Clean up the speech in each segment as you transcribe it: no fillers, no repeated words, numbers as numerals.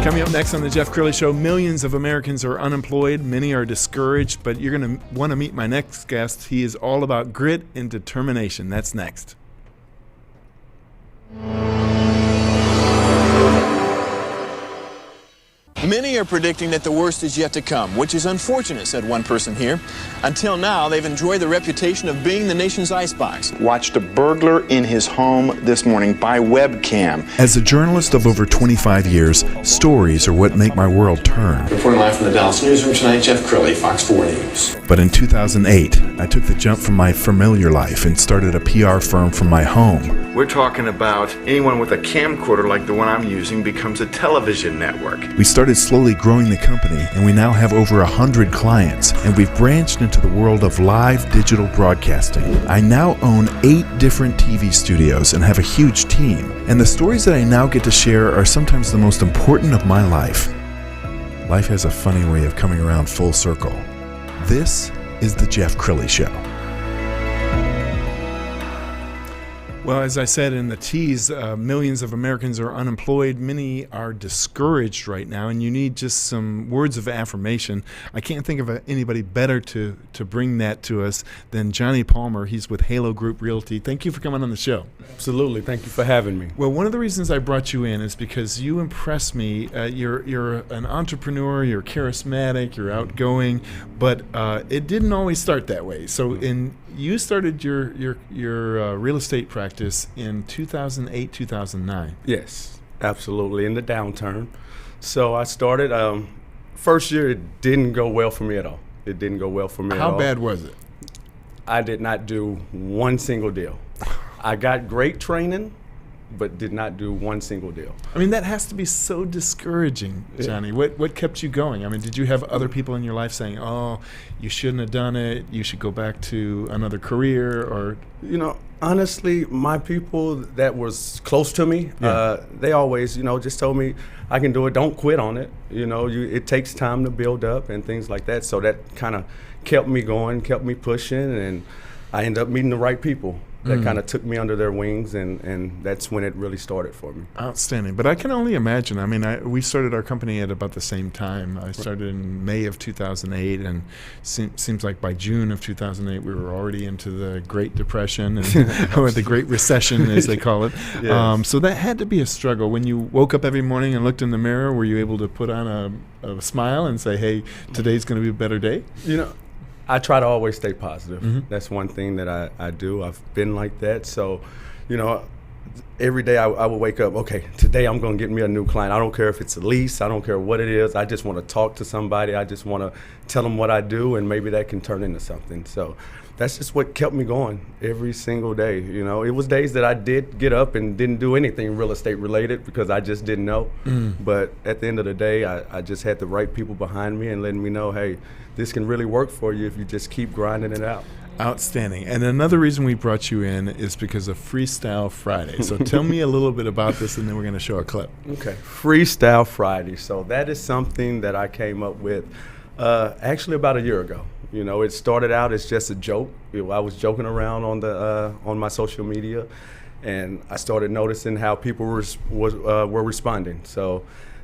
Coming up next on the Jeff Crilley Show, millions of Americans are unemployed. Many are discouraged, but you're going to want to meet my next guest. He is all about grit and determination. That's next. Many are predicting that the worst is yet to come, which is unfortunate, said one person here. Until now, they've enjoyed the reputation of being the nation's icebox. Watched a burglar in his home this morning by webcam. As a journalist of over 25 years, stories are what make my world turn. Reporting live from the Dallas newsroom tonight, Jeff Crilley, Fox 4 News. But in 2008, I took the jump from my familiar life and started a PR firm from my home. We're talking about anyone with a camcorder like the one I'm using becomes a television network. We started slowly growing the company, and we now have over 100 clients, and we've branched into the world of live digital broadcasting. I now own 8 different TV studios and have a huge team, and the stories that I now get to share are sometimes the most important of my life. Life has a funny way of coming around full circle. This is the Jeff Crilley Show. Well, as I said in the tease, millions of Americans are unemployed. Many are discouraged right now, and you need just some words of affirmation. I can't think of anybody better to bring that to us than Johnie Palmer. He's with Halo Group Realty. Thank you for coming on the show. Absolutely. Thank you for having me. Well, one of the reasons I brought you in is because you impress me. You're an entrepreneur. You're charismatic. You're outgoing, but it didn't always start that way. So you started your real estate practice in 2008, 2009. Yes, absolutely, in the downturn. So I started, first year it didn't go well for me at all. It didn't go well for me at all. How bad was it? I did not do one single deal. I got great training, but did not do one single deal. I mean, that has to be so discouraging, Johnny. What kept you going? I mean, did you have other people in your life saying, oh, you shouldn't have done it, you should go back to another career, or? You know, honestly, my people that was close to me, they always, just told me, I can do it, don't quit on it. It takes time to build up and things like that. So that kind of kept me going, kept me pushing, and I ended up meeting the right people that kind of took me under their wings, and that's when it really started for me. Outstanding. But I can only imagine. I mean, we started our company at about the same time. I started in May of 2008, and seems like by June of 2008, we were already into the Great Depression, or the Great Recession, as they call it. Yes. So that had to be a struggle. When you woke up every morning and looked in the mirror, were you able to put on a smile and say, hey, today's going to be a better day? I try to always stay positive. Mm-hmm. That's one thing that I do. I've been like that. So, every day I would wake up, okay, today I'm going to get me a new client. I don't care if it's a lease. I don't care what it is. I just want to talk to somebody. I just want to tell them what I do, and maybe that can turn into something. So that's just what kept me going every single day. It was days that I did get up and didn't do anything real estate related because I just didn't know. But at the end of the day, I just had the right people behind me and letting me know, hey, this can really work for you if you just keep grinding it out. Outstanding. And another reason we brought you in is because of Freestyle Friday. So tell me a little bit about this, and then we're going to show a clip. Okay. Freestyle Friday. So that is something that I came up with actually about a year ago. It started out as just a joke. I was joking around on my social media, and I started noticing how people were responding. So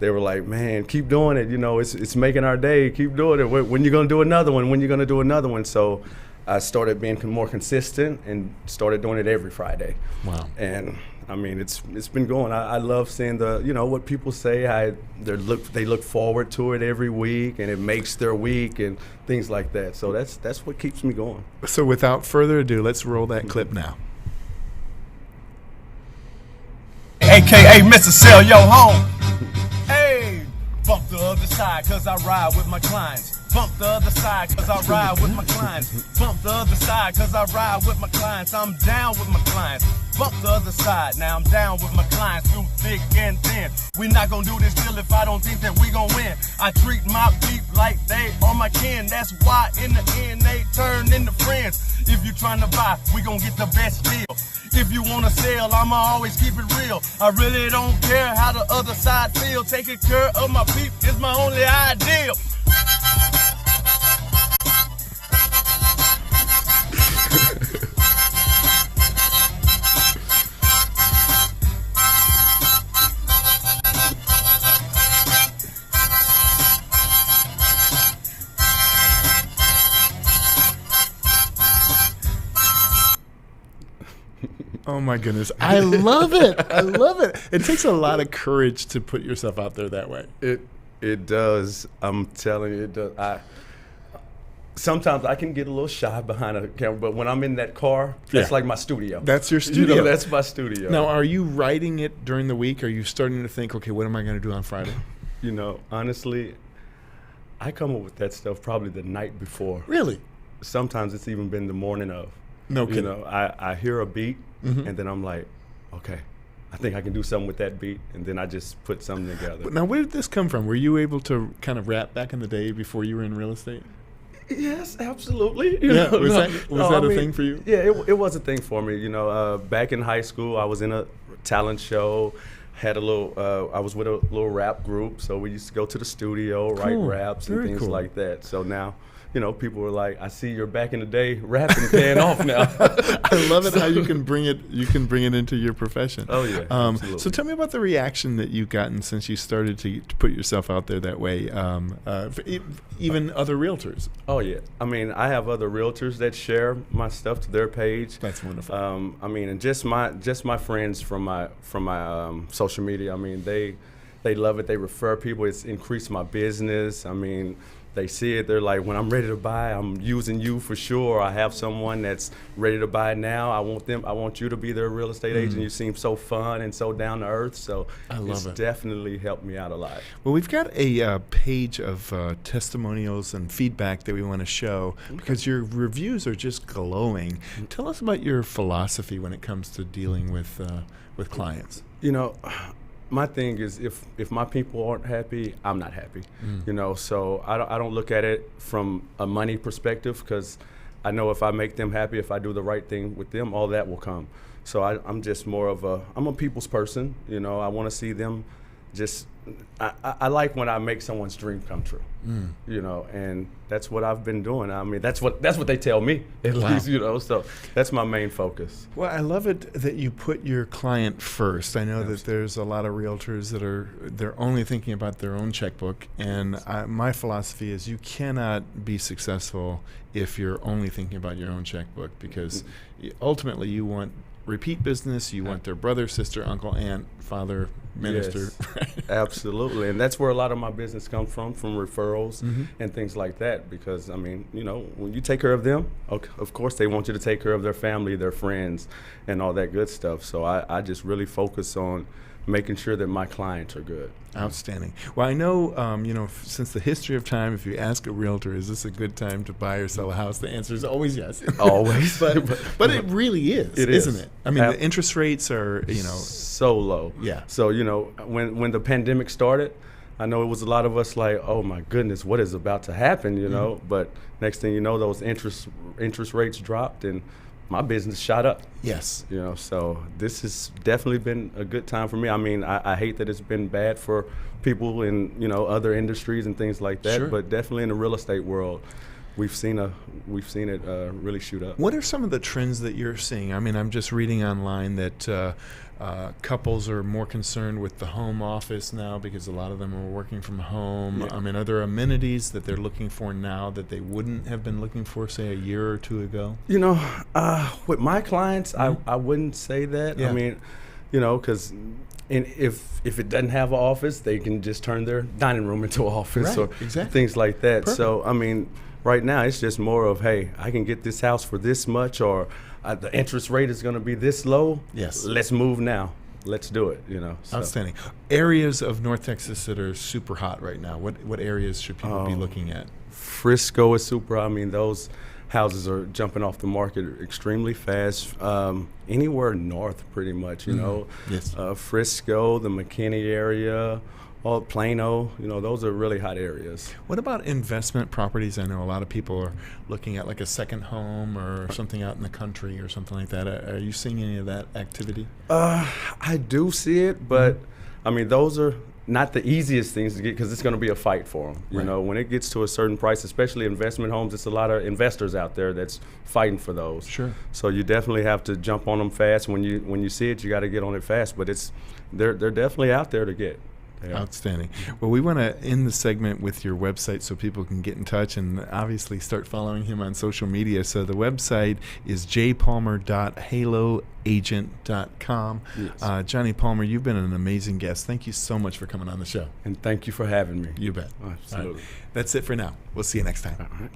they were like, man, keep doing it. It's making our day. Keep doing it. When you going to do another one? When you going to do another one? So I started being more consistent and started doing it every Friday. Wow. And I mean, it's been going. I love seeing what people say. They look forward to it every week, and it makes their week and things like that. So that's what keeps me going. So without further ado, let's roll that clip now. AKA Mr. Sell Your Home. Hey, bump the other side, cause I ride with my clients. Bump the other side, cause I ride with my clients. Bump the other side, cause I ride with my clients. I'm down with my clients. Bump the other side, now I'm down with my clients through thick and thin. We not gonna do this deal if I don't think that we gon' win. I treat my people like they are my kin. That's why in the end they turn into friends. If you tryna buy, we gon' get the best deal. If you wanna sell, I'ma always keep it real. I really don't care how the other side feel. Taking care of my people is my only ideal. Oh my goodness. I love it. I love it. It takes a lot of courage to put yourself out there that way. It does. I'm telling you, it does. Sometimes I can get a little shy behind a camera, but when I'm in that car, that's like my studio. That's your studio. That's my studio. Now, are you writing it during the week? Are you starting to think, okay, what am I going to do on Friday? Honestly, I come up with that stuff probably the night before. Really? Sometimes it's even been the morning of. No kidding. I hear a beat, and then I'm like, okay, I think I can do something with that beat, and then I just put something together. Now, where did this come from? Were you able to kind of rap back in the day before you were in real estate? Yes, absolutely. Was that a thing for you? Yeah, it was a thing for me. Back in high school, I was in a talent show. Had a little. I was with a little rap group, so we used to go to the studio, write raps and things like that. So now, people were like, "I see you're back in the day rapping, paying off now." I love it how you can bring it. You can bring it into your profession. Oh yeah. Absolutely. So tell me about the reaction that you've gotten since you started to put yourself out there that way. Even other realtors. Oh yeah. I mean, I have other realtors that share my stuff to their page. That's wonderful. And just my friends from my social media. I mean, they love it. They refer people. It's increased my business. I mean, they see it. They're like, when I'm ready to buy, I'm using you for sure. I have someone that's ready to buy now. I want you to be their real estate agent. You seem so fun and so down to earth. So it's definitely helped me out a lot. Well, we've got a page of testimonials and feedback that we want to show because your reviews are just glowing. Tell us about your philosophy when it comes to dealing with clients. My thing is if my people aren't happy, I'm not happy. So I don't look at it from a money perspective because I know if I make them happy, if I do the right thing with them, all that will come. So I'm just more of I'm a people's person. I want to see them just. I like when I make someone's dream come true. And that's what I've been doing. I mean, that's what they tell me at least. So that's my main focus. Well, I love it that you put your client first. I know that there's a lot of realtors that they're only thinking about their own checkbook, and my philosophy is you cannot be successful if you're only thinking about your own checkbook because ultimately you want repeat business. You want their brother, sister, uncle, aunt, father, minister. Yes, absolutely. And that's where a lot of my business comes from referrals and things like that. Because, I mean, when you take care of them, of course they want you to take care of their family, their friends, and all that good stuff. So I just really focus on making sure that my clients are good. Outstanding. Well, I know, since the history of time, if you ask a realtor, is this a good time to buy or sell a house? The answer is always yes. Always. but it really is, isn't it? I mean, the interest rates are, so low. Yeah. So, when the pandemic started, I know it was a lot of us like, oh my goodness, what is about to happen, But next thing you know, those interest rates dropped and my business shot up. Yes. So this has definitely been a good time for me. I mean, I hate that it's been bad for people in, other industries and things like that, but definitely in the real estate world, we've seen it really shoot up. What are some of the trends that you're seeing? I mean, I'm just reading online that couples are more concerned with the home office now because a lot of them are working from home. Yeah. I mean, are there amenities that they're looking for now that they wouldn't have been looking for, say, a year or two ago? With my clients, I wouldn't say that. Yeah. I mean, because if it doesn't have an office, they can just turn their dining room into an office or things like that. Perfect. So, I mean, right now it's just more of, hey, I can get this house for this much, or the interest rate is going to be this low. Yes. Let's move now. Let's do it, So. Outstanding. Areas of North Texas that are super hot right now, what areas should people be looking at? Frisco is super hot. I mean, those houses are jumping off the market extremely fast. Anywhere north, pretty much, Yes. Frisco, the McKinney area, all Plano, those are really hot areas. What about investment properties? I know a lot of people are looking at like a second home or something out in the country or something like that. Are you seeing any of that activity? I do see it, but I mean, those are not the easiest things to get because it's going to be a fight for them. You know, when it gets to a certain price, especially investment homes, it's a lot of investors out there that's fighting for those. Sure. So you definitely have to jump on them fast. When you see it, you got to get on it fast. But they're definitely out there to get. Yeah. Outstanding. Well, we want to end the segment with your website so people can get in touch and obviously start following him on social media. So the website is jpalmer.haloagent.com. Yes. Johnny Palmer, you've been an amazing guest. Thank you so much for coming on the show. And thank you for having me. You bet. Absolutely. All right. That's it for now. We'll see you next time. All right.